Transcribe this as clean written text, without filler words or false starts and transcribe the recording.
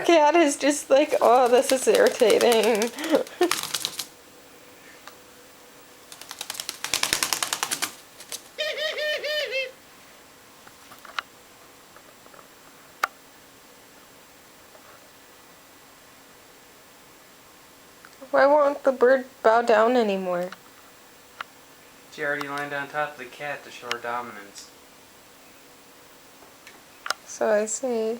cat is just like, oh, this is irritating. Why won't the bird bow down anymore? She already landed on top of the cat to show her dominance. So I see.